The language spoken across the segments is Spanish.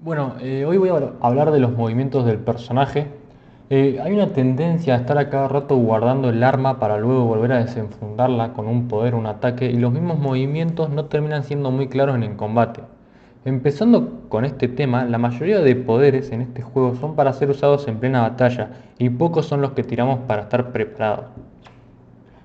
Bueno, hoy voy a hablar de los movimientos del personaje. Hay una tendencia a estar a cada rato guardando el arma para luego volver a desenfundarla con un poder o un ataque, y los mismos movimientos no terminan siendo muy claros en el combate. Empezando con este tema, la mayoría de poderes en este juego son para ser usados en plena batalla, y pocos son los que tiramos para estar preparados.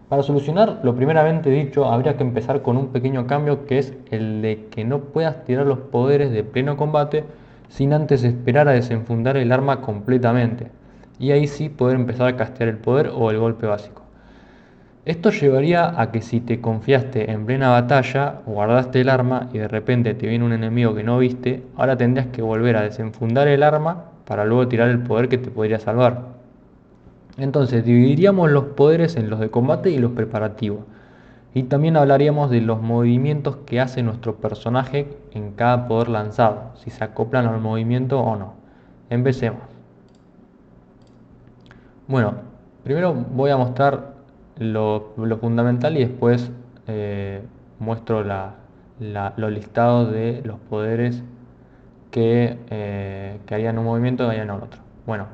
Para solucionar lo primeramente dicho, habría que empezar con un pequeño cambio, que es el de que no puedas tirar los poderes de pleno combate sin antes esperar a desenfundar el arma completamente, y ahí sí poder empezar a castear el poder o el golpe básico. Esto llevaría a que si te confiaste en plena batalla, guardaste el arma y de repente te viene un enemigo que no viste, ahora tendrías que volver a desenfundar el arma para luego tirar el poder que te podría salvar. Entonces dividiríamos los poderes en los de combate y los preparativos. Y también hablaríamos de los movimientos que hace nuestro personaje en cada poder lanzado, si se acoplan al movimiento o no. Empecemos. Bueno, primero voy a mostrar lo fundamental y después muestro los listados de los poderes que harían un movimiento y harían otro. Bueno,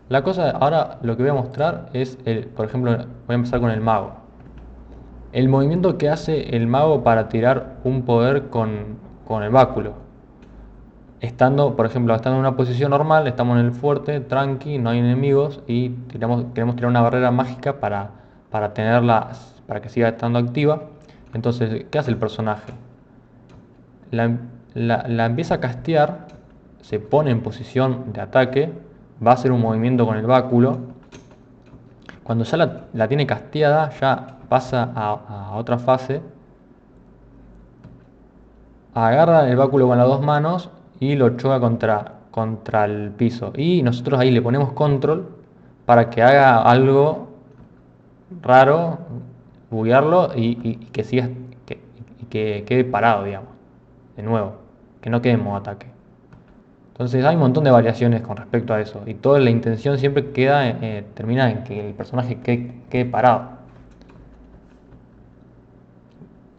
la cosa ahora lo que voy a mostrar es, por ejemplo, voy a empezar con el mago. El movimiento que hace el mago para tirar un poder con el báculo. Estando, por ejemplo, estando en una posición normal, estamos en el fuerte, tranqui, no hay enemigos y queremos tirar una barrera mágica para tenerla, para que siga estando activa. Entonces, ¿qué hace el personaje? La, la empieza a castear, se pone en posición de ataque, va a hacer un movimiento con el báculo. Cuando ya la tiene casteada, ya pasa a otra fase. Agarra el báculo con las dos manos y lo choca contra el piso. Y nosotros ahí le ponemos control para que haga algo raro, buguearlo y que siga, que quede parado, digamos. De nuevo, que no quede en modo ataque. Entonces hay un montón de variaciones con respecto a eso. Y toda la intención siempre termina en que el personaje quede parado.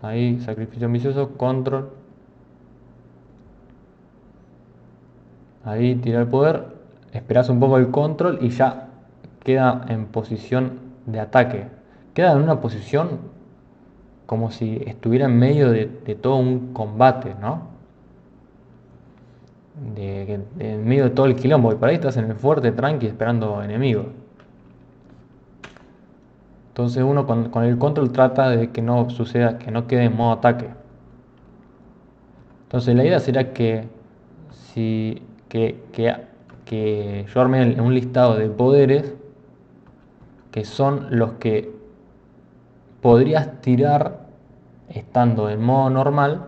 Ahí, sacrificio ambicioso, control. Ahí tira el poder, esperas un poco el control y ya queda en posición de ataque. Queda en una posición como si estuviera en medio de todo un combate, ¿no? En medio de todo el quilombo. Y por ahí estás en el fuerte, tranqui, esperando enemigos. Entonces uno con el control trata de que no suceda, que no quede en modo ataque. Entonces la idea será si, que yo arme un listado de poderes que son los que podrías tirar estando en modo normal,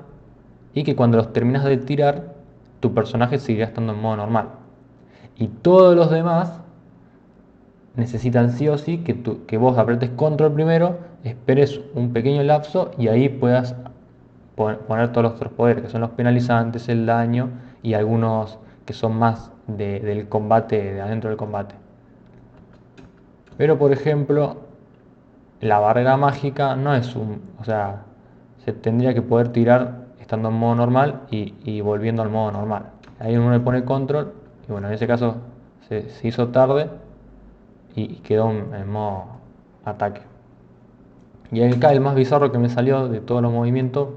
y que cuando los terminas de tirar tu personaje seguirá estando en modo normal. Y todos los demás necesitan sí o sí que vos apretes control primero, esperes un pequeño lapso y ahí puedas poner todos los otros poderes, que son los penalizantes, el daño y algunos que son más del combate, de adentro del combate. Pero por ejemplo, la barrera mágica no es o sea, se tendría que poder tirar estando en modo normal y volviendo al modo normal. Ahí uno le pone control y bueno, en ese caso se hizo tarde y quedó en modo ataque. Y acá el más bizarro que me salió de todos los movimientos,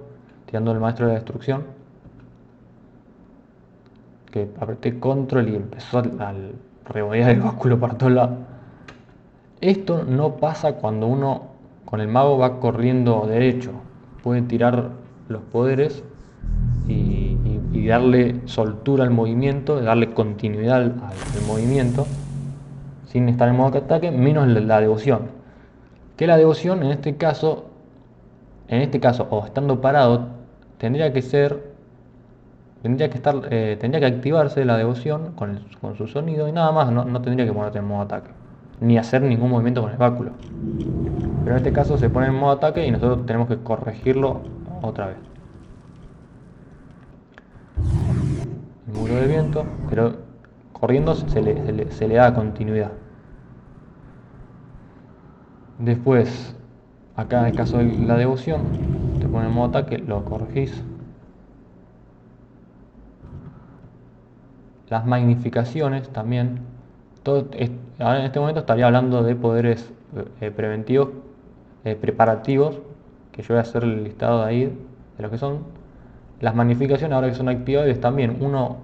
tirando el maestro de la destrucción, que apreté control y empezó al revolear el báculo por todos lados. Esto no pasa cuando uno con el mago va corriendo derecho. Puede tirar los poderes y darle soltura al movimiento, darle continuidad al movimiento sin estar en modo ataque, menos la devoción. Que la devoción en este caso, o estando parado, tendría que activarse la devoción con su sonido y nada más, no tendría que ponerte en modo ataque, ni hacer ningún movimiento con el báculo. Pero en este caso se pone en modo ataque y nosotros tenemos que corregirlo otra vez. El muro de viento, pero corriendo se le da continuidad. Después, acá en el caso de la devoción, te pone en modo ataque, lo corregís. las magnificaciones también. Ahora en este momento estaría hablando de poderes preventivos, preparativos, que yo voy a hacer el listado de ahí de los que son. Las magnificaciones, ahora que son activables, también uno,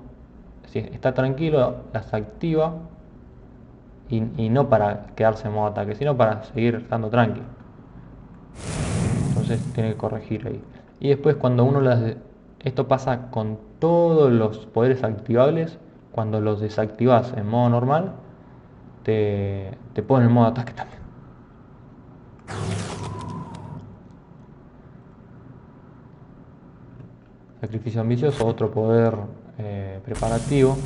si está tranquilo, las activa y no para quedarse en modo ataque, sino para seguir estando tranquilo. Entonces tiene que corregir ahí. Y después cuando uno esto pasa con todos los poderes activables, cuando los desactivas en modo normal, te pone en modo ataque también. Sacrificio ambicioso, otro poder preparativo.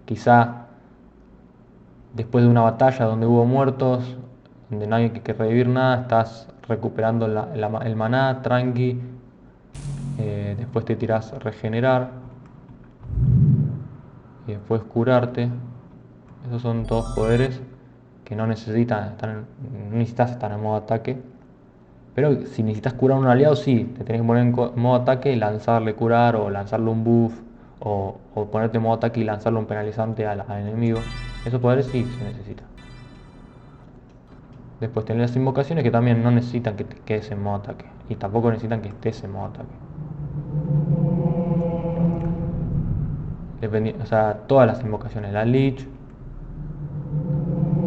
Quizá después de una batalla donde hubo muertos, donde no hay que revivir nada, estás recuperando el maná, tranqui. Después te tirás regenerar y después curarte. Esos son todos poderes que no necesitas estar en modo ataque. Pero si necesitas curar a un aliado, sí, te tenés que poner en modo ataque y lanzarle curar o lanzarle un buff o ponerte en modo ataque y lanzarle un penalizante al enemigo. Esos poderes sí se necesitan. Después tenés las invocaciones que también no necesitan que te quedes en modo ataque y tampoco necesitan que estés en modo ataque. O sea, todas las invocaciones, la Lich,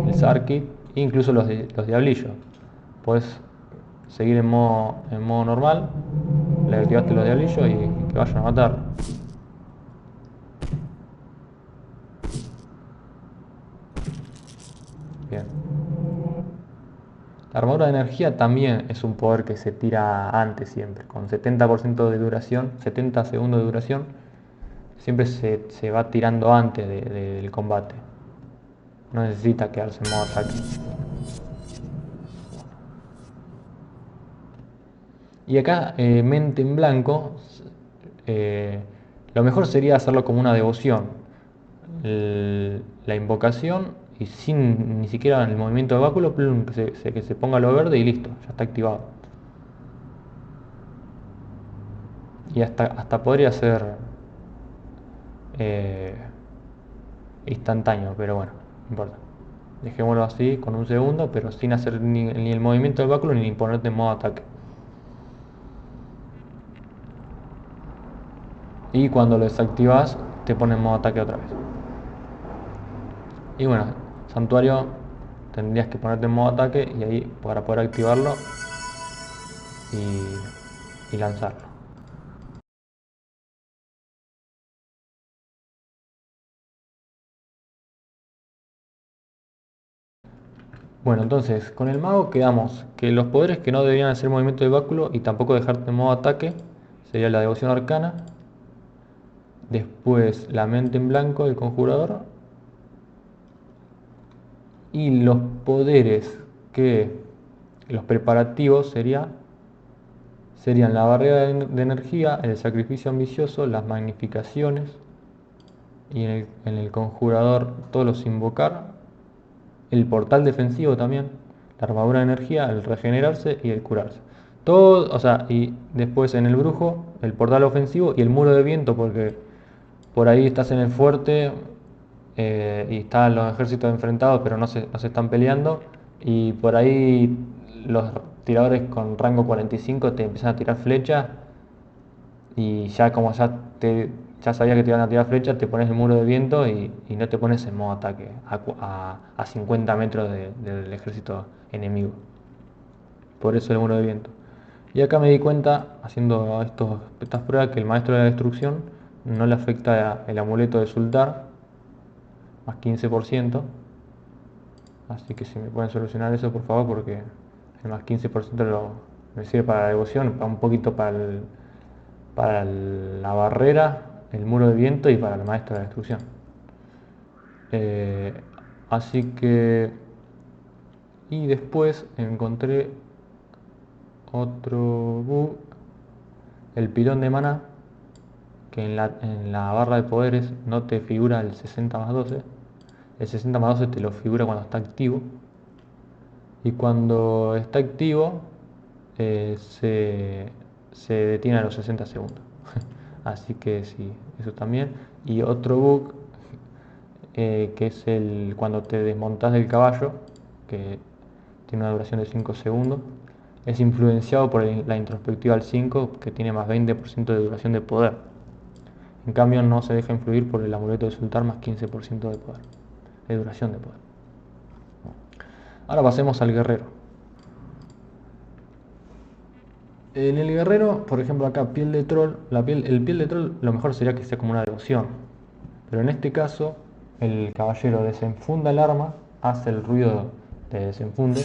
el Sarkit, e incluso los diablillos. Puedes seguir en modo normal, le activaste los diablillos y que vayan a matar. Bien. La armadura de energía también es un poder que se tira antes siempre, con 70% de duración, 70 segundos de duración, siempre se va tirando antes del combate. No necesita quedarse en modo ataque. Y acá, mente en blanco, eh, lo mejor sería hacerlo como una devoción. La invocación y sin ni siquiera el movimiento de báculo, plum, que se ponga lo verde y listo, ya está activado. Y hasta podría ser eh, instantáneo, pero bueno, no importa. Dejémoslo así con un segundo, pero sin hacer ni el movimiento del báculo ni ponerte en modo ataque. Y cuando lo desactivas, te pone en modo ataque otra vez. Y bueno, santuario tendrías que ponerte en modo ataque y ahí para poder activarlo y lanzarlo. Bueno, entonces con el mago quedamos que los poderes que no deberían hacer movimiento de báculo y tampoco dejarte en modo ataque sería la devoción arcana, después la mente en blanco del conjurador y los poderes que los preparativos serían la barrera de energía, el sacrificio ambicioso, las magnificaciones y en el conjurador todos los invocar, el portal defensivo también, la armadura de energía, el regenerarse y el curarse. Todo, o sea, y después en el brujo, el portal ofensivo y el muro de viento, porque por ahí estás en el fuerte y están los ejércitos enfrentados, pero no se están peleando. Y por ahí los tiradores con rango 45 te empiezan a tirar flechas. Y ya como ya sabías que te iban a tirar flechas, te pones el muro de viento y no te pones en modo ataque a 50 metros del ejército enemigo. Por eso el muro de viento. Y acá me di cuenta, haciendo estas pruebas, que el maestro de la destrucción no le afecta el amuleto de Sultar, más 15%. Así que si me pueden solucionar eso, por favor, porque el más 15% me sirve para la devoción, un poquito para la barrera, el muro de viento y para el maestro de la destrucción. Eh, Así que... Y después encontré otro bug, el pilón de maná, que en la barra de poderes no te figura el 60 más 12. El 60 más 12 te lo figura cuando está activo. Y cuando está activo, se detiene a los 60 segundos. Así que sí, eso también. Y otro bug que es cuando te desmontás del caballo, que tiene una duración de 5 segundos, es influenciado por la introspectiva al 5, que tiene más 20% de duración de poder. En cambio no se deja influir por el amuleto de Sultar, más 15% de poder, de duración de poder. Ahora pasemos al guerrero. En el guerrero, por ejemplo acá, piel de troll, el piel de troll lo mejor sería que sea como una devoción. Pero en este caso, el caballero desenfunda el arma, hace el ruido de desenfunde,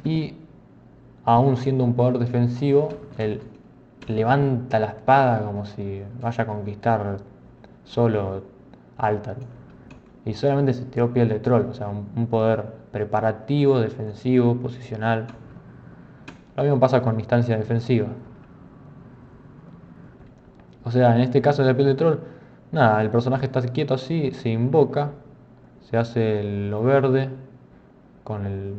y aún siendo un poder defensivo, él levanta la espada como si vaya a conquistar solo Altar. Y solamente se tiró piel de troll, o sea, un poder preparativo, defensivo, posicional. Lo mismo pasa con instancia defensiva. O sea, en este caso de la piel de troll, nada, el personaje está quieto así, se invoca, se hace lo verde, con el...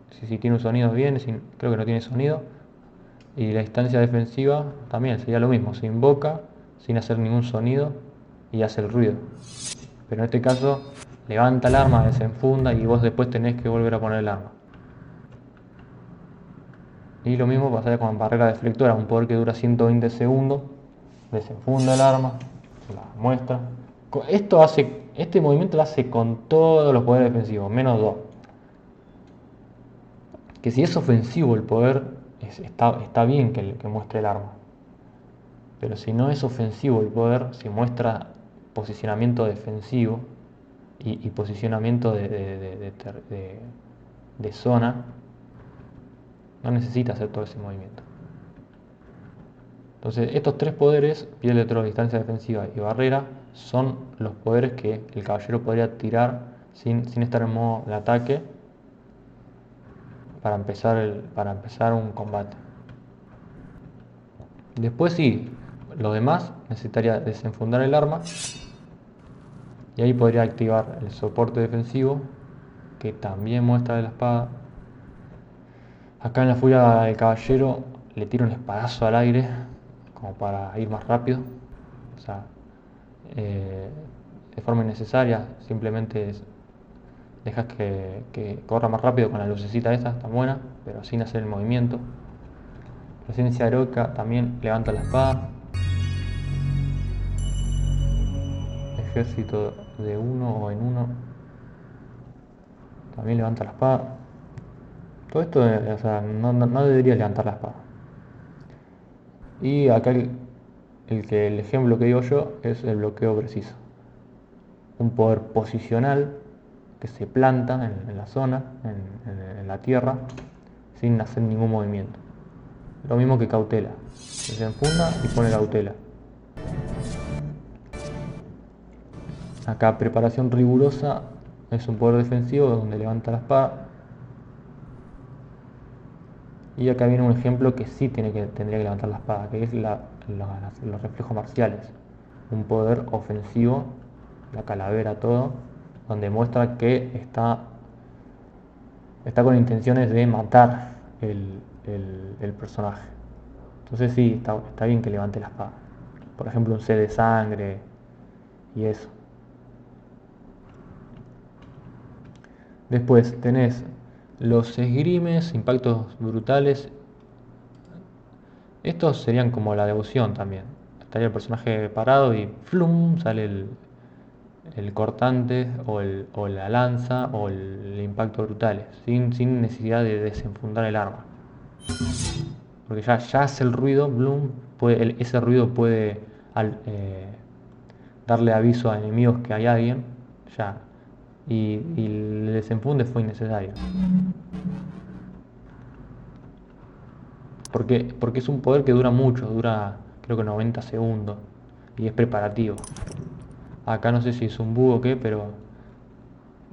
Si tiene un sonido bien, creo que no tiene sonido. Y la instancia defensiva también sería lo mismo, se invoca sin hacer ningún sonido y hace el ruido. Pero en este caso levanta el arma, desenfunda y vos después tenés que volver a poner el arma. Y lo mismo pasaría con barrera deflectora, un poder que dura 120 segundos, desenfunda el arma, se la muestra. Este movimiento lo hace con todos los poderes defensivos, menos dos. Que si es ofensivo el poder, está bien que muestre el arma. Pero si no es ofensivo el poder, si muestra posicionamiento defensivo y posicionamiento de zona, no necesita hacer todo ese movimiento. Entonces estos tres poderes, piel de troll, distancia defensiva y barrera, son los poderes que el caballero podría tirar sin estar en modo de ataque para empezar un combate. Después sí, lo demás necesitaría desenfundar el arma y ahí podría activar el soporte defensivo, que también muestra de la espada. Acá en la furia del caballero le tiro un espadazo al aire como para ir más rápido, o sea, de forma innecesaria, simplemente dejas que corra más rápido con la lucecita esa, está buena, pero sin hacer el movimiento. Presencia heroica también levanta la espada. Ejército de uno o en uno también levanta la espada. Todo esto, o sea, no debería levantar la espada. Y acá el ejemplo que digo yo es el bloqueo preciso. Un poder posicional que se planta en la zona, en la tierra, sin hacer ningún movimiento. Lo mismo que cautela. Se enfunda y pone cautela. Acá preparación rigurosa es un poder defensivo donde levanta la espada. Y acá viene un ejemplo que sí tendría que levantar la espada, que es los reflejos marciales. Un poder ofensivo, la calavera, todo, donde muestra que está con intenciones de matar el personaje. Entonces sí, está bien que levante la espada. Por ejemplo, un sed de sangre y eso. Después tenés los esgrimes, impactos brutales. Estos serían como la devoción también. Estaría el personaje parado y ¡flum! Sale el cortante o la lanza o el impacto brutales, sin necesidad de desenfundar el arma. Porque ya hace el ruido, ¡blum! Ese ruido puede darle aviso a enemigos que hay alguien, ya. Y el desenfunde fue innecesario. Porque es un poder que dura mucho, dura creo que 90 segundos y es preparativo. Acá no sé si es un bug o qué, pero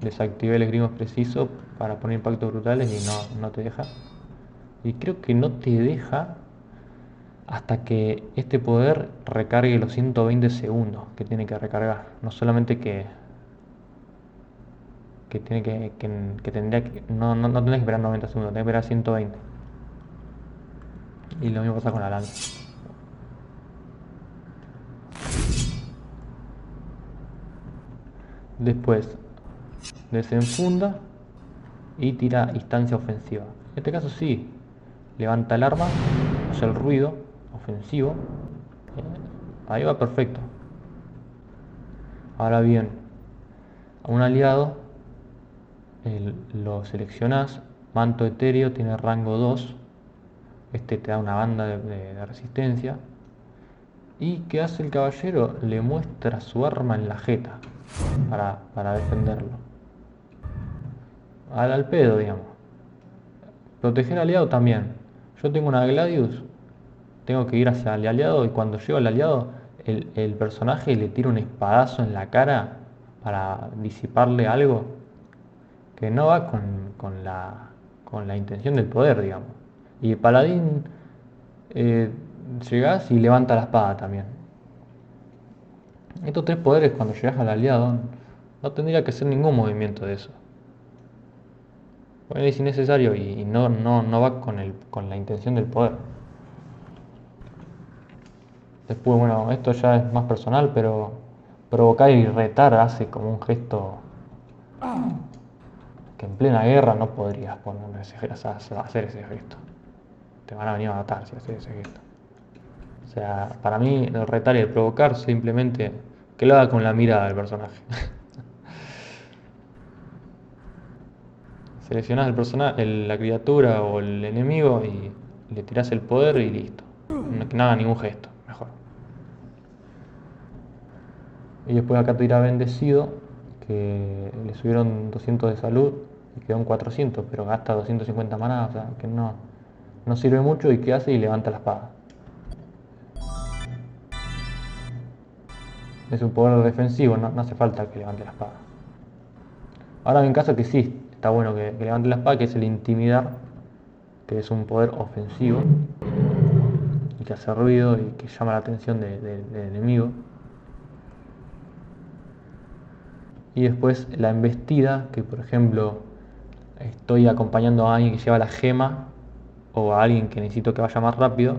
desactivé el esgrimo preciso para poner impactos brutales y no te deja. Y creo que no te deja hasta que este poder recargue los 120 segundos que tiene que recargar. No solamente que tiene que tendría que... No tendría que esperar 90 segundos, tendría que esperar 120. Y lo mismo pasa con la lanza. Después desenfunda y tira instancia ofensiva. En este caso sí, levanta el arma, hace el ruido ofensivo. Ahí va perfecto. Ahora bien, a un aliado lo seleccionás, manto etéreo, tiene rango 2. Este te da una banda de resistencia. ¿Y qué hace el caballero? Le muestra su arma en la jeta para defenderlo. Al pedo, digamos. Proteger al aliado también. Yo tengo una Gladius, tengo que ir hacia el aliado y cuando llego al aliado, el personaje le tira un espadazo en la cara para disiparle algo que no va con la intención del poder, digamos. Y el paladín llegás y levanta la espada también. Estos tres poderes cuando llegas al aliado no tendría que hacer ningún movimiento de eso. Bueno, es innecesario y no va con la intención del poder. Después, bueno, esto ya es más personal, pero provocar y retar hace como un gesto que en plena guerra no podrías hacer ese gesto. Te van a venir a matar si haces ese gesto. O sea, para mí el retar y el provocar simplemente que lo haga con la mirada del personaje. Seleccionás el personaje, la criatura o el enemigo y le tirás el poder y listo. Que no haga ningún gesto, mejor. Y después acá tira bendecido, que le subieron 200 de salud y quedó en 400, pero gasta 250 maná, o sea, que no sirve mucho y ¿qué hace? Y levanta la espada. Es un poder defensivo, no hace falta que levante la espada. Ahora en caso que sí, está bueno que levante la espada, que es el intimidar, que es un poder ofensivo y que hace ruido y que llama la atención del enemigo. Y después la embestida, que por ejemplo estoy acompañando a alguien que lleva la gema o a alguien que necesito que vaya más rápido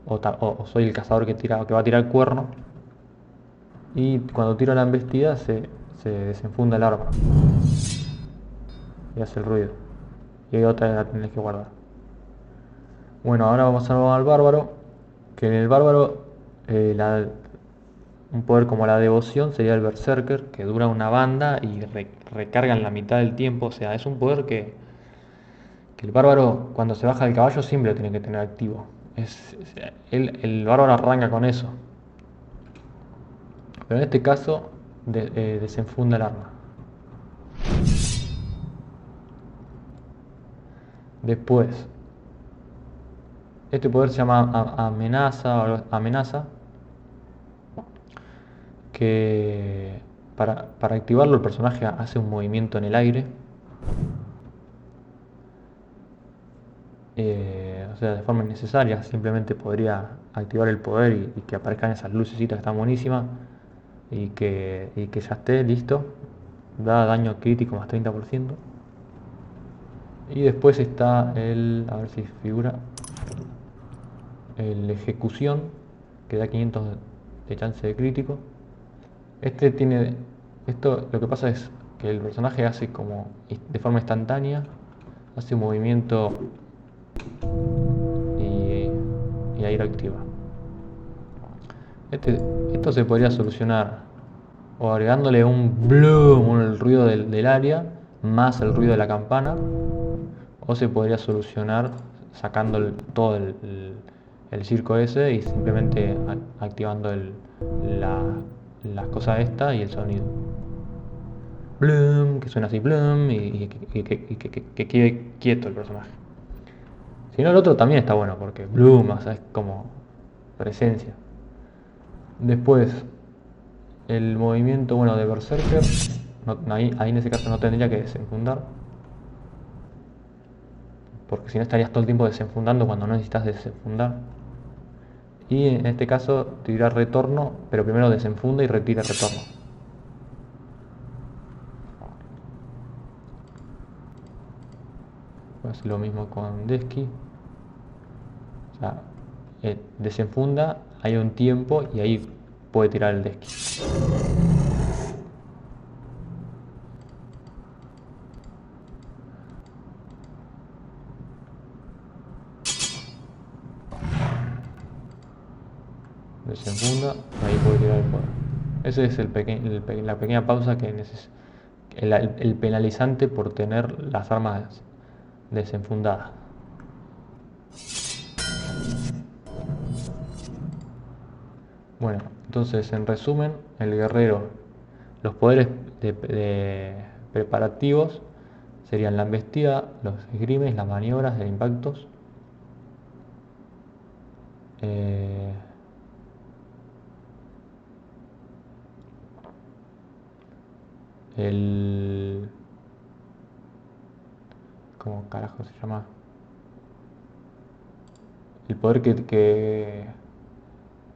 o soy el cazador que va a tirar el cuerno y cuando tiro la embestida se desenfunda el arma y hace el ruido y hay otra que la tenés que guardar. Bueno, ahora vamos al bárbaro, que en el bárbaro un poder como la devoción sería el berserker, que dura una banda y recarga en la mitad del tiempo. O sea, es un poder que el bárbaro cuando se baja del caballo siempre lo tiene que tener activo. El bárbaro arranca con eso. Pero en este caso desenfunda el arma. Después, este poder se llama amenaza, que para activarlo el personaje hace un movimiento en el aire. O sea, de forma innecesaria, simplemente podría activar el poder y que aparezcan esas lucecitas que están buenísimas y que ya esté listo. Da daño crítico más 30%. Y después está a ver si figura, el ejecución, que da 500 de chance de crítico. Esto lo que pasa es que el personaje hace como de forma instantánea, hace un movimiento y ahí lo activa. Esto se podría solucionar o agregándole un bloom, el ruido del área, más el ruido de la campana, o se podría solucionar sacando todo el circo ese y simplemente activando las cosas esta y el sonido. Bloom, que suena así, bloom, y que quede quieto el personaje. Si no, el otro también está bueno, porque bloom, o sea, es como presencia. Después, el movimiento, bueno, de Berserker, ahí en ese caso no tendría que desenfundar, porque si no estarías todo el tiempo desenfundando cuando no necesitas desenfundar. Y en este caso tira retorno, pero primero desenfunda y retira retorno. Voy a hacer lo mismo con Deski. O sea, desenfunda, hay un tiempo y ahí puede tirar el Deski. Se enfunda, ahí puede tirar el poder. Ese es la pequeña pausa que necesita. El penalizante por tener las armas desenfundadas. Bueno, entonces en resumen, el guerrero, los poderes preparativos serían la embestida, los esgrimes, las maniobras de impactos, eh, el... ¿Cómo carajo se llama? El poder que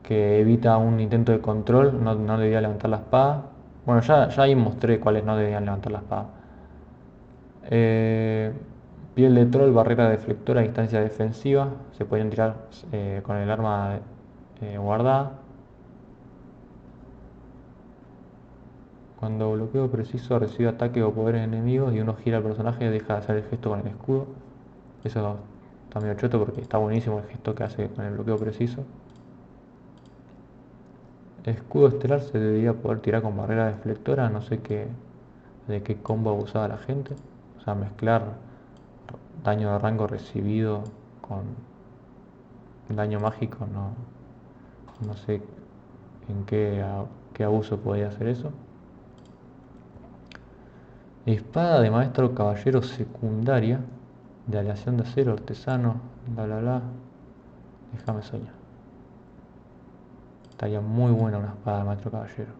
evita un intento de control, no debía levantar la espada. Bueno, ya ahí mostré cuáles no debían levantar la espada. Piel de troll, barrera deflectora a distancia defensiva. Se podían tirar con el arma guardada. Cuando bloqueo preciso recibe ataque o poderes enemigos y uno gira al personaje, deja de hacer el gesto con el escudo. Eso está medio choto porque está buenísimo el gesto que hace con el bloqueo preciso. Escudo estelar se debería poder tirar con barrera deflectora, no sé de qué combo abusaba la gente. O sea, mezclar daño de rango recibido con daño mágico, no sé en qué abuso podía hacer eso. Espada de maestro caballero secundaria, de aleación de acero, artesano, bla bla bla. Déjame soñar. Estaría muy buena una espada de maestro caballero.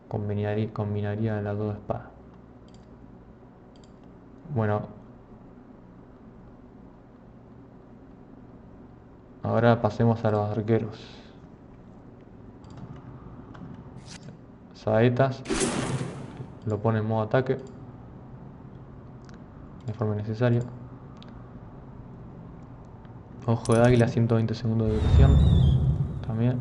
Combinaría las dos espadas. Bueno, ahora pasemos a los arqueros. Saetas lo pone en modo ataque de forma necesaria. Ojo de águila, 120 segundos de duración también.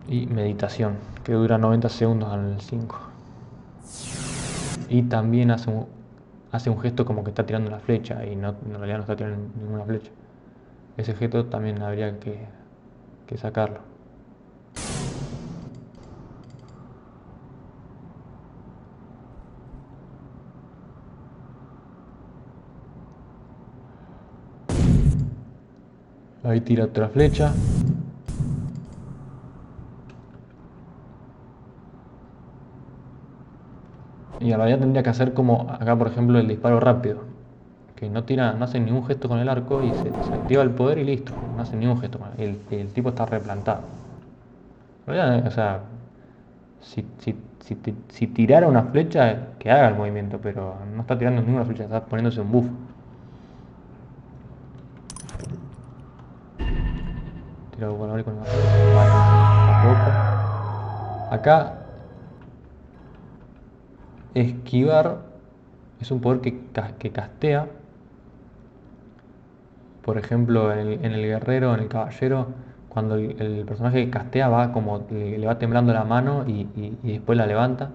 Y meditación, que dura 90 segundos en el 5. Y también hace un gesto como que está tirando una flecha y en realidad no está tirando ninguna flecha. Ese gesto también habría que sacarlo. Ahí tira otra flecha. Y en realidad tendría que hacer como acá, por ejemplo, el disparo rápido. Que no hace ningún gesto con el arco y se activa el poder y listo. No hace ningún gesto. El tipo está replantado. En realidad, o sea, si tirara una flecha, que haga el movimiento, pero no está tirando ninguna flecha, está poniéndose un buff. Tiro con la tampoco. Acá, esquivar es un poder que castea. Por ejemplo, en el guerrero, en el caballero, cuando el personaje castea va como le va temblando la mano y después la levanta.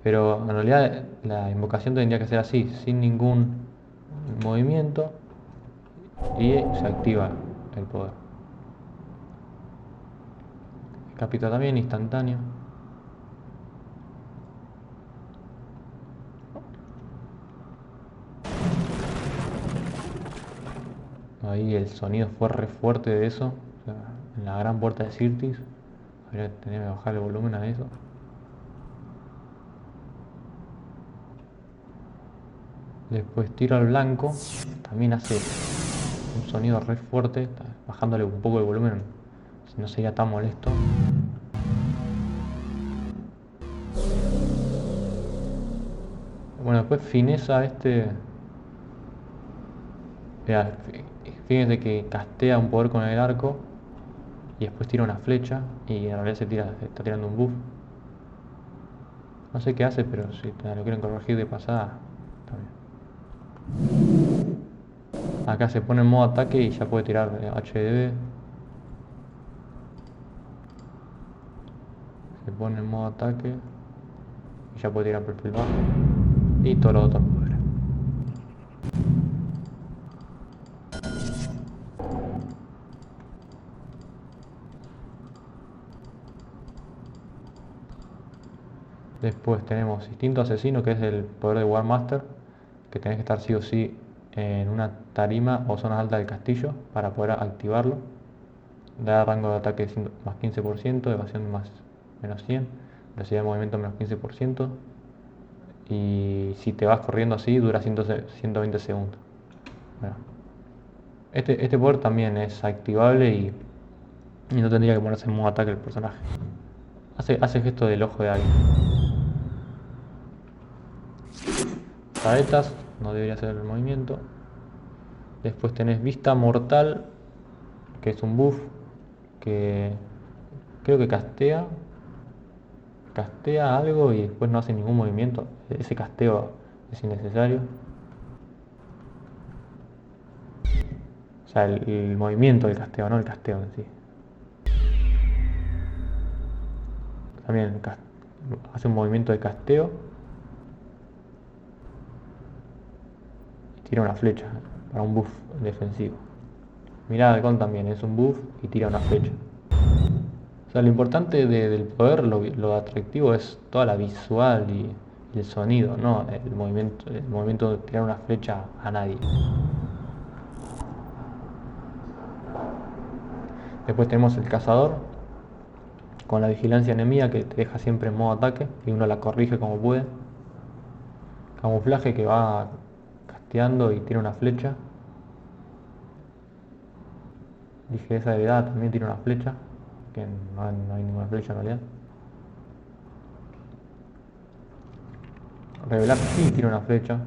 Pero en realidad la invocación tendría que ser así, sin ningún movimiento, y se activa el poder. Capita también instantáneo. Ahí el sonido fue re fuerte de eso, o sea, en la gran puerta de Sirtis. Habría que tener que bajar el volumen a eso. Después tiro al blanco, también hace un sonido re fuerte, bajándole un poco el volumen, si no sería tan molesto. Bueno, después fineza Mirá, fíjense que castea un poder con el arco y después tira una flecha y en realidad está tirando un buff. No sé qué hace, pero si lo quieren corregir de pasada, está bien. Acá se pone en modo ataque y ya puede tirar HDB. Se pone en modo ataque y ya puede tirar perfil bajo. Y todos los otros poderes. Después tenemos Instinto Asesino, que es el poder de War Master, que tenés que estar sí o sí en una tarima o zona alta del castillo para poder activarlo. Da rango de ataque más 15%, evasión más menos 100, velocidad de movimiento menos 15%, y si te vas corriendo así dura 120 segundos. Bueno, este poder también es activable y no tendría que ponerse en modo ataque el personaje. Hace gesto del ojo de águila. Saetas, no debería ser el movimiento. Después tenés Vista Mortal, que es un buff que creo que castea algo y después no hace ningún movimiento. Ese casteo es innecesario. O sea, el movimiento del casteo, no el casteo en sí. También hace un movimiento de casteo y tira una flecha para un buff defensivo. Mirada de Halcón también es un buff y tira una flecha. O sea, lo importante del poder, lo atractivo es toda la visual y el sonido, no el movimiento de tirar una flecha a nadie. Después tenemos el cazador, con la vigilancia enemiga que te deja siempre en modo ataque y uno la corrige como puede. Camuflaje que va casteando y tira una flecha. Ligereza de edad también tira una flecha, que no hay ninguna flecha en realidad. Revelar sí tira una flecha.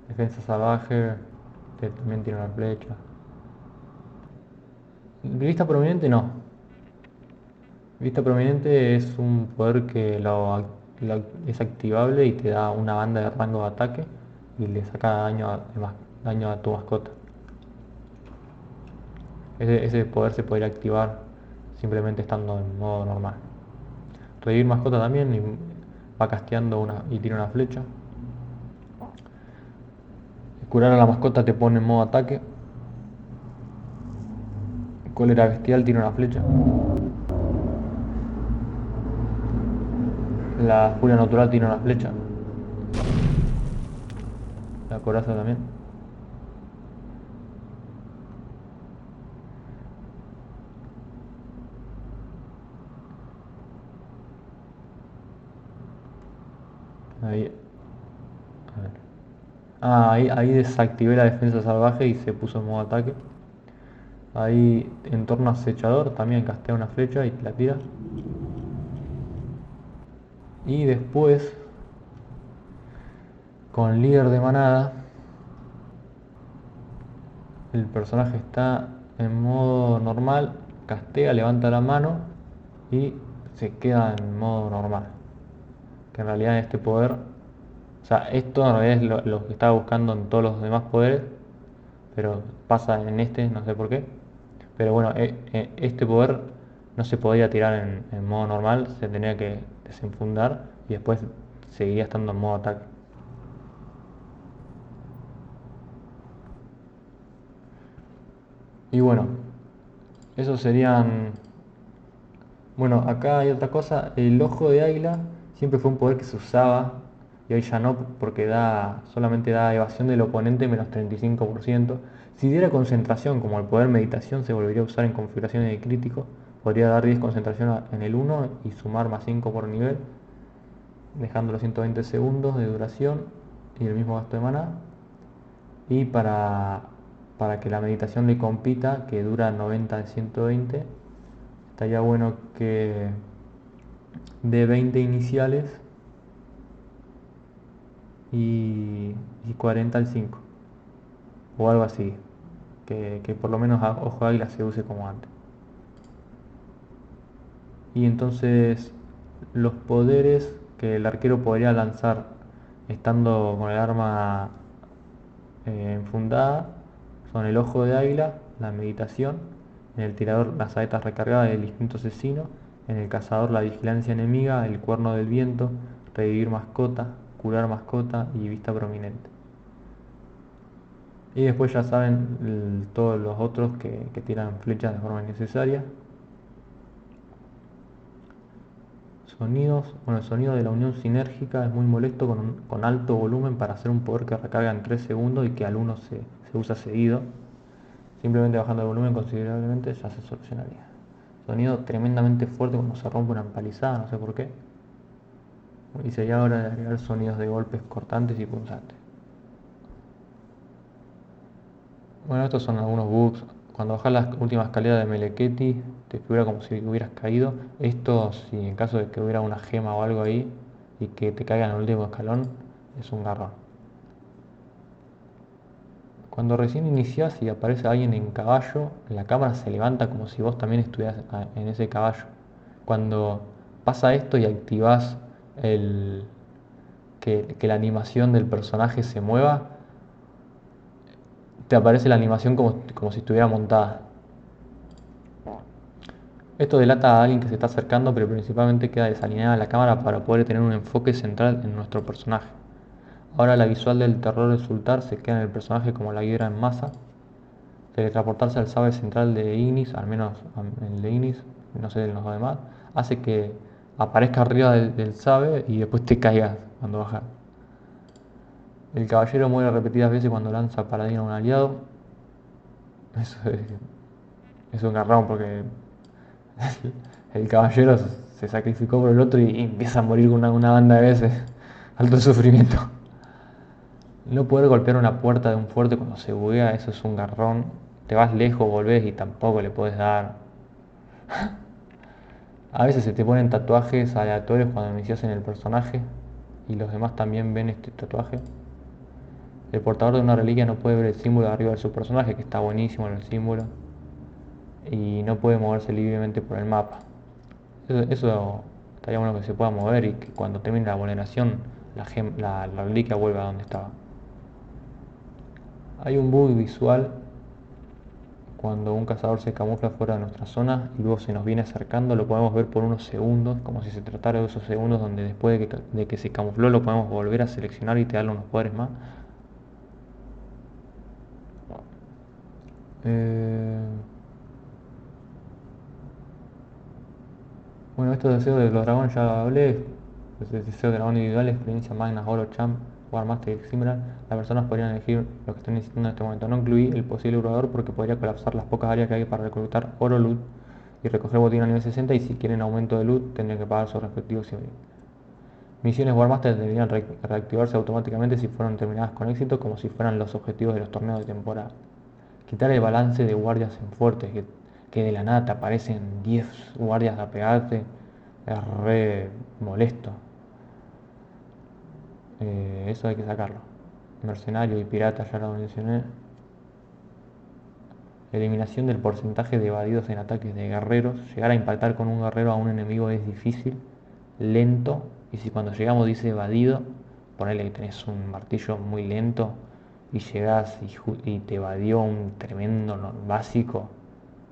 Defensa salvaje que también tira una flecha. Vista prominente no. Vista prominente es un poder que es activable y te da una banda de rango de ataque y le saca daño a tu mascota. Ese poder se podría activar simplemente estando en modo normal. Revivir mascota también y va casteando y tira una flecha. Curar a la mascota te pone en modo ataque. Cólera bestial tira una flecha. La furia natural tira una flecha. La coraza también. Ahí. A ver. Ahí desactivé la defensa salvaje y se puso en modo ataque. Ahí entorno acechador también castea una flecha y la tira. Y después con líder de manada el personaje está en modo normal, castea, levanta la mano y se queda en modo normal. Que en realidad este poder, o sea, esto en realidad es lo que estaba buscando en todos los demás poderes, pero pasa en este, no sé por qué. Pero bueno, este poder no se podía tirar en modo normal, se tenía que desenfundar y después seguía estando en modo ataque. Y bueno, esos serían... Bueno, acá hay otra cosa, el ojo de águila siempre fue un poder que se usaba y hoy ya no porque solamente da evasión del oponente menos 35%. Si diera concentración como el poder meditación se volvería a usar en configuraciones de crítico, podría dar 10 concentración en el 1 y sumar más 5 por nivel, dejando los 120 segundos de duración y el mismo gasto de maná. Y para que la meditación le compita, que dura 90 de 120, estaría bueno que de 20 iniciales y 40 al 5 o algo así, que por lo menos ojo de águila se use como antes. Y entonces los poderes que el arquero podría lanzar estando con el arma enfundada son el ojo de águila, la meditación, en el tirador las saetas recargadas, el instinto asesino, en el cazador la vigilancia enemiga, el cuerno del viento, revivir mascota, curar mascota y vista prominente. Y después ya saben todos los otros que tiran flechas de forma innecesaria. Sonidos. Bueno, el sonido de la unión sinérgica es muy molesto con alto volumen para hacer un poder que recarga en 3 segundos y que al uno se usa seguido. Simplemente bajando el volumen considerablemente ya se solucionaría. Sonido tremendamente fuerte cuando se rompe una empalizada, no sé por qué. Y sería hora de agregar sonidos de golpes cortantes y punzantes. Bueno, estos son algunos bugs. Cuando bajas las últimas escaleras de Meleketti, te figura como si hubieras caído. Esto, si en caso de que hubiera una gema o algo ahí y que te caiga en el último escalón, es un garrón. Cuando recién iniciás y aparece alguien en caballo, la cámara se levanta como si vos también estuvieras en ese caballo. Cuando pasa esto y activás que la animación del personaje se mueva, te aparece la animación como si estuviera montada. Esto delata a alguien que se está acercando, pero principalmente queda desalineada la cámara para poder tener un enfoque central en nuestro personaje. Ahora la visual del terror resultar se queda en el personaje como la hiedra en masa. Teletransportarse al sabe central de Ignis, al menos el de Ignis, no sé de los demás, hace que aparezca arriba del sabe y después te caigas cuando bajas. El caballero muere repetidas veces cuando lanza paladín a un aliado. Eso es un garrón porque el caballero se sacrificó por el otro y empieza a morir una banda de veces. Alto sufrimiento. No poder golpear una puerta de un fuerte cuando se buguea, eso es un garrón. Te vas lejos, volvés y tampoco le podés dar. A veces se te ponen tatuajes aleatorios cuando inicias en el personaje y los demás también ven este tatuaje. El portador de una reliquia no puede ver el símbolo de arriba de su personaje, que está buenísimo en el símbolo, y no puede moverse libremente por el mapa. Eso estaría bueno que se pueda mover y que cuando termine la vulneración la reliquia vuelva a donde estaba. Hay un bug visual cuando un cazador se camufla fuera de nuestra zona y luego se nos viene acercando, lo podemos ver por unos segundos, como si se tratara de esos segundos donde después de que se camufló lo podemos volver a seleccionar y te darle unos poderes más. Eh, Bueno, estos deseos de los dragones ya hablé. Los deseos de dragón individual, experiencia Magna, Oro, Champ, War Master y Eximeral. Las personas podrían elegir lo que están necesitando en este momento. No incluí el posible jugador porque podría colapsar las pocas áreas que hay para reclutar oro, loot y recoger botín a nivel 60. Y si quieren aumento de loot, tendrían que pagar sus respectivos civil. Misiones War Master deberían reactivarse automáticamente si fueron terminadas con éxito, como si fueran los objetivos de los torneos de temporada. Quitar el balance de guardias en fuertes, que de la nada te aparecen 10 guardias a pegarte, es re molesto. Eso hay que sacarlo. Mercenario y pirata ya lo mencioné. Eliminación del porcentaje de evadidos en ataques de guerreros. Llegar a impactar con un guerrero a un enemigo es difícil, lento, y si cuando llegamos dice evadido, ponele que tenés un martillo muy lento y llegás y te evadió un tremendo básico.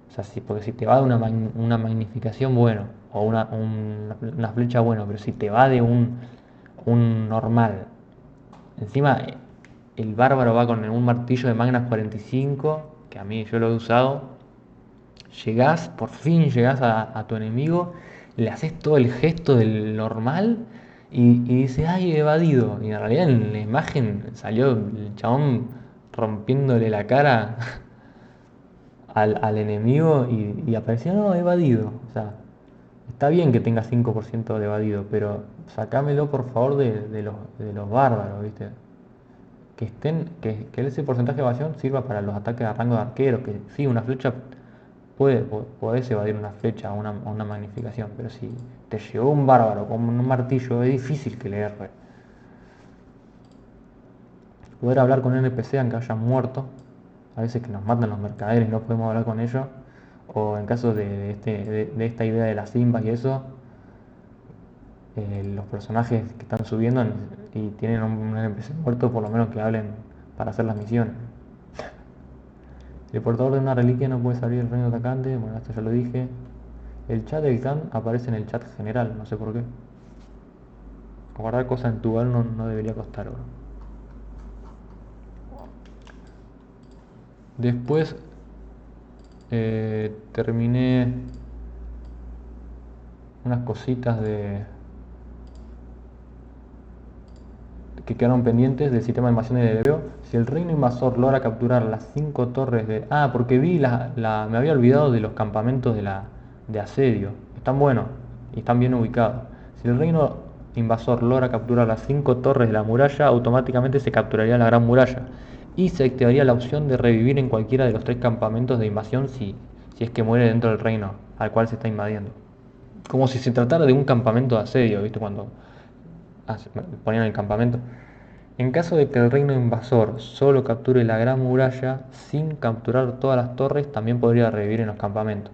O sea, porque si te va de una magnificación, bueno, o una flecha, bueno, pero si te va de un normal, encima el bárbaro va con un martillo de Magnas 45, que a mí yo lo he usado, por fin llegás a tu enemigo, le haces todo el gesto del normal y dice, ay, evadido. Y en realidad en la imagen salió el chabón rompiéndole la cara al enemigo y apareció, no, evadido. O sea, está bien que tenga 5% de evadido, pero sacámelo por favor de los bárbaros, ¿viste? Que ese porcentaje de evasión sirva para los ataques a rango de arquero, que sí, una flecha podés evadir una flecha o una magnificación, pero si te llegó un bárbaro con un martillo, es difícil que le erre. Poder hablar con un NPC aunque hayan muerto, a veces que nos matan los mercaderes y no podemos hablar con ellos, o en caso de esta idea de las simbas y eso, los personajes que están subiendo y tienen un NPC muerto, por lo menos que hablen para hacer las misiones. El portador de una reliquia no puede salir del reino atacante, bueno, esto ya lo dije. El chat del clan aparece en el chat general, no sé por qué. Guardar cosas en tu bar no debería costar oro. Después terminé unas cositas que quedaron pendientes del sistema de invasión de leveo. Si el reino invasor logra capturar las 5 torres de... Ah, porque me había olvidado de los campamentos de asedio. Están buenos y están bien ubicados. Si el reino invasor logra capturar las 5 torres de la muralla, automáticamente se capturaría la gran muralla. Y se activaría la opción de revivir en cualquiera de los 3 campamentos de invasión si es que muere dentro del reino al cual se está invadiendo. Como si se tratara de un campamento de asedio, ¿viste? Cuando ponían el campamento. En caso de que el reino invasor solo capture la gran muralla sin capturar todas las torres, también podría revivir en los campamentos.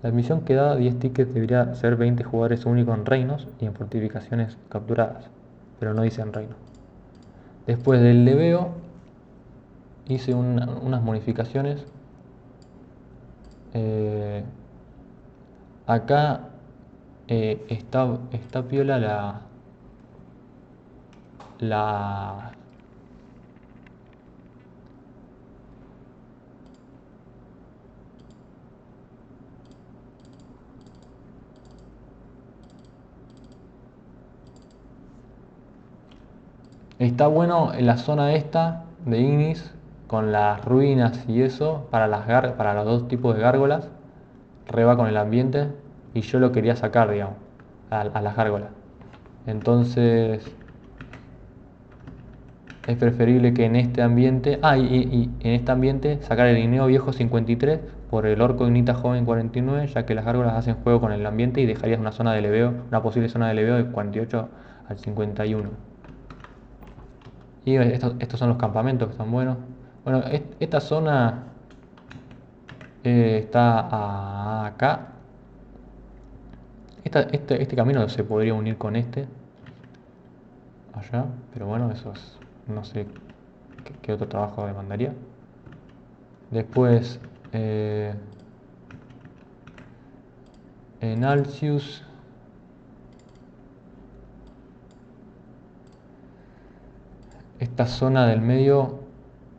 La admisión que da 10 tickets debería ser 20 jugadores únicos en reinos y en fortificaciones capturadas, pero no dice en reinos. Después del leveo hice unas modificaciones. Acá está piola la Está bueno en la zona esta de Ignis, con las ruinas y eso, para los dos tipos de gárgolas, reba con el ambiente, y yo lo quería sacar, digamos, a las gárgolas. Entonces, es preferible que en este ambiente, y en este ambiente sacar el Linneo Viejo 53 por el Orco Ignita Joven 49, ya que las gárgolas hacen juego con el ambiente y dejarías una zona de leveo, una posible zona de leveo de 48 al 51. Y estos son los campamentos que están buenos. Bueno, esta zona está acá. Este camino se podría unir con este allá, pero bueno, eso es, no sé qué otro trabajo demandaría. Después, en Alcius, esta zona del medio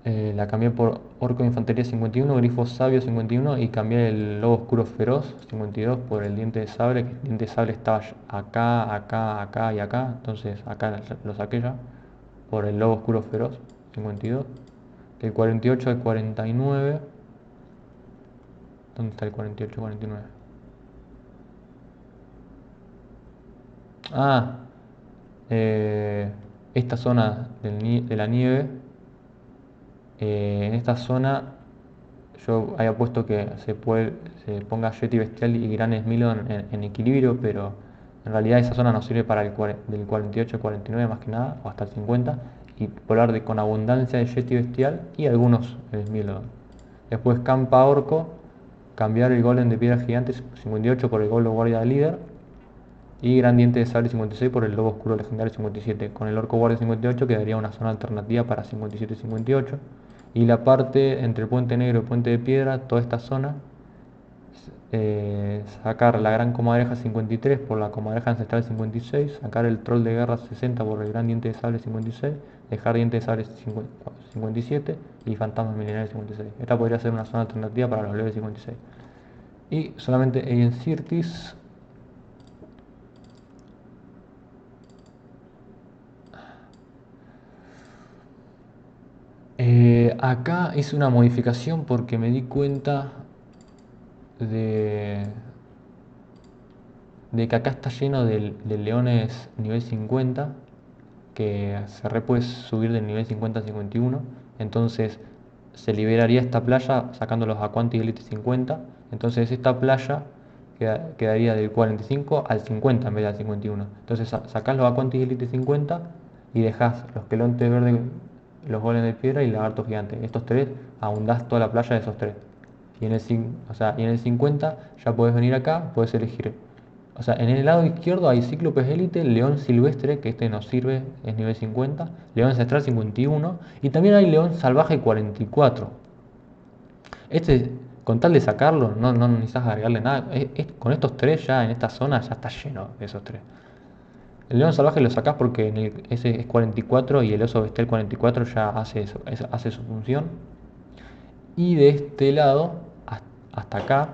la cambié por Orco de Infantería 51, Grifo Sabio 51 y cambié el Lobo Oscuro Feroz 52 por el Diente de Sable, que el Diente de Sable estaba acá, acá y acá, entonces acá lo saqué ya, por el Lobo Oscuro Feroz 52. Del 48 al 49, ¿dónde está el 48 49? Ah, eh, esta zona de la nieve, en esta zona yo había puesto que se ponga Yeti Bestial y Gran Smilodon en equilibrio, pero en realidad esa zona nos sirve para del 48 al 49 más que nada, o hasta el 50, y volar con abundancia de Yeti Bestial y algunos Smilodon. Después Campa Orco, cambiar el Golem de Piedra Gigante 58 por el Golem Guardia Líder, y Gran Diente de Sable 56 por el Lobo Oscuro Legendario 57. Con el Orco Guardia 58 quedaría una zona alternativa para 57 y 58. Y la parte entre el Puente Negro y el Puente de Piedra, toda esta zona, sacar la Gran Comadreja 53 por la Comadreja Ancestral 56, sacar el Troll de Guerra 60 por el Gran Diente de Sable 56, dejar Diente de Sable 57 y Fantasmas Milenarios 56. Esta podría ser una zona alternativa para los levels 56. Y solamente en Sirtis. Acá hice una modificación porque me di cuenta de, de que acá está lleno de leones nivel 50, que se puede subir del nivel 50 a 51. Entonces se liberaría esta playa sacándolos a Quanti Elite 50. Entonces esta playa quedaría del 45 al 50 en vez del 51. Entonces sacás los Aquantis Elite 50 y dejás los quelontes verdes, los golems de piedra y el lagarto gigante. Estos tres ahondás toda la playa de esos tres. Y en el 50 ya podés venir acá, podés elegir. O sea, en el lado izquierdo hay Cíclopes Elite, León Silvestre, que este nos sirve, es nivel 50, León Ancestral 51, y también hay León Salvaje 44. Este, con tal de sacarlo, no necesitas agregarle nada. Con estos tres ya en esta zona ya está lleno de esos tres. El león salvaje lo sacás porque ese es 44 y el oso bestial 44 ya hace su función. Y de este lado hasta acá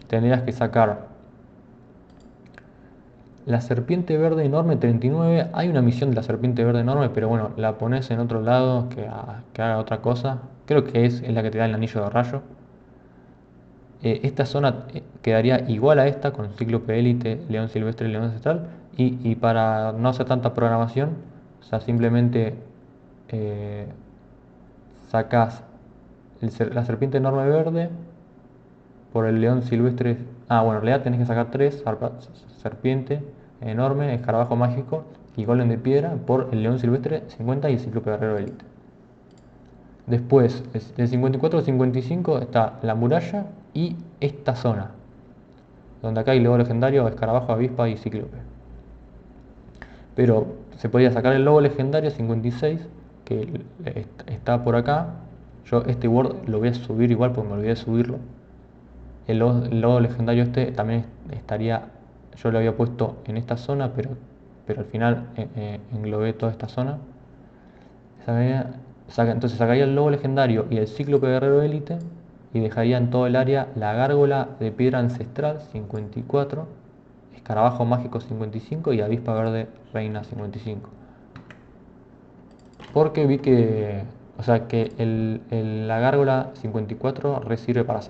tendrías que sacar La serpiente verde enorme 39. Hay una misión de la serpiente verde enorme, pero bueno, la pones en otro lado que haga otra cosa. Creo que es la que te da el anillo de rayo. Esta zona quedaría igual a esta con Cíclope Élite, León Silvestre y León Ancestral. Y para no hacer tanta programación, o sea, simplemente eh, sacás la serpiente enorme verde por el león silvestre. Ah, bueno, en realidad tenés que sacar tres: serpiente enorme, escarabajo mágico y golem de piedra por el león silvestre 50 y el cíclope guerrero élite. Después, del 54 al 55 está la muralla y esta zona, donde acá hay lobo legendario, escarabajo, avispa y cíclope. Pero se podría sacar el lobo legendario 56, que está por acá. Yo este word lo voy a subir igual porque me olvidé de subirlo. El logo legendario este también estaría, yo lo había puesto en esta zona, pero al final englobé toda esta zona. Entonces sacaría el logo legendario y el cíclope guerrero élite y dejaría en todo el área la gárgola de piedra ancestral 54, escarabajo mágico 55 y avispa verde reina 55. Porque vi que, o sea, que la gárgola 54 sirve para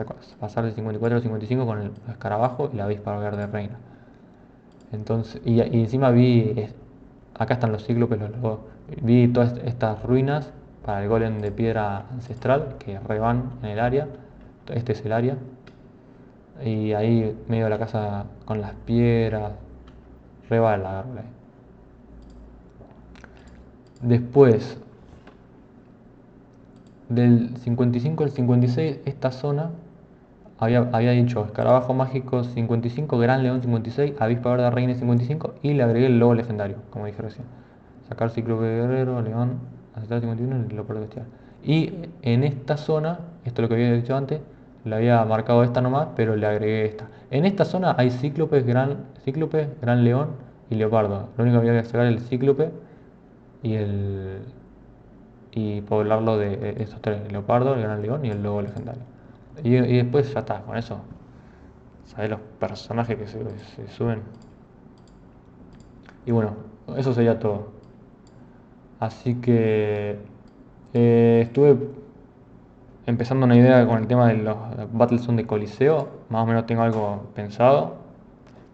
pasar de 54 a 55 con el escarabajo y la avispa verde reina. Entonces, y encima acá están los cíclopes, vi todas estas ruinas para el golem de piedra ancestral que revan en el área. Este es el área. Y ahí medio de la casa con las piedras, reba la gárgola. Después, del 55 al 56, esta zona había dicho escarabajo mágico 55, gran león 56, avispa verde reina 55 y le agregué el lobo legendario, como dije recién. Sacar cíclope guerrero, león, ancestral 51 y lo bestial. Y en esta zona, esto es lo que había dicho antes, le había marcado esta nomás, pero le agregué esta. En esta zona hay cíclopes, gran león y leopardo. Lo único que había que sacar es el cíclope y poblarlo de estos tres: el leopardo, el gran león y el lobo legendario. Y después ya está, con eso, sabés los personajes que se suben. Y bueno, eso sería todo. Así que estuve empezando una idea con el tema de los Battlezone de Coliseo. Más o menos tengo algo pensado,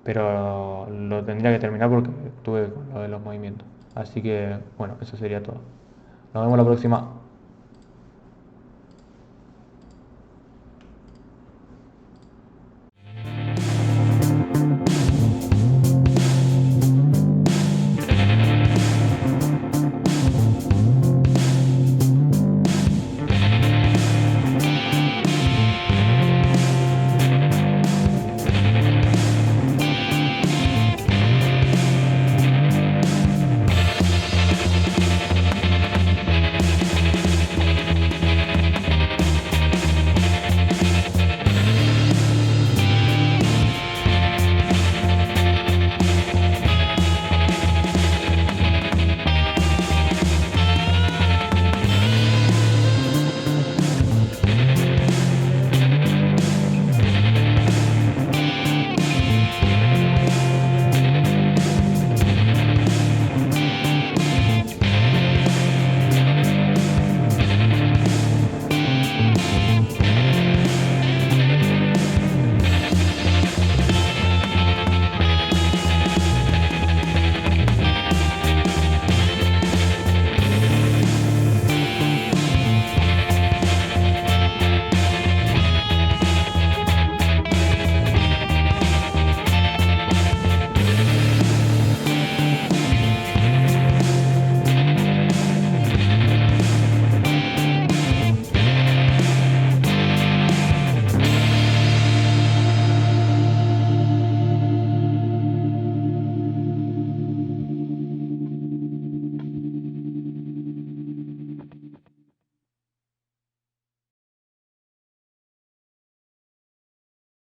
pero lo tendría que terminar porque estuve con lo de los movimientos. Así que bueno, eso sería todo. Nos vemos la próxima.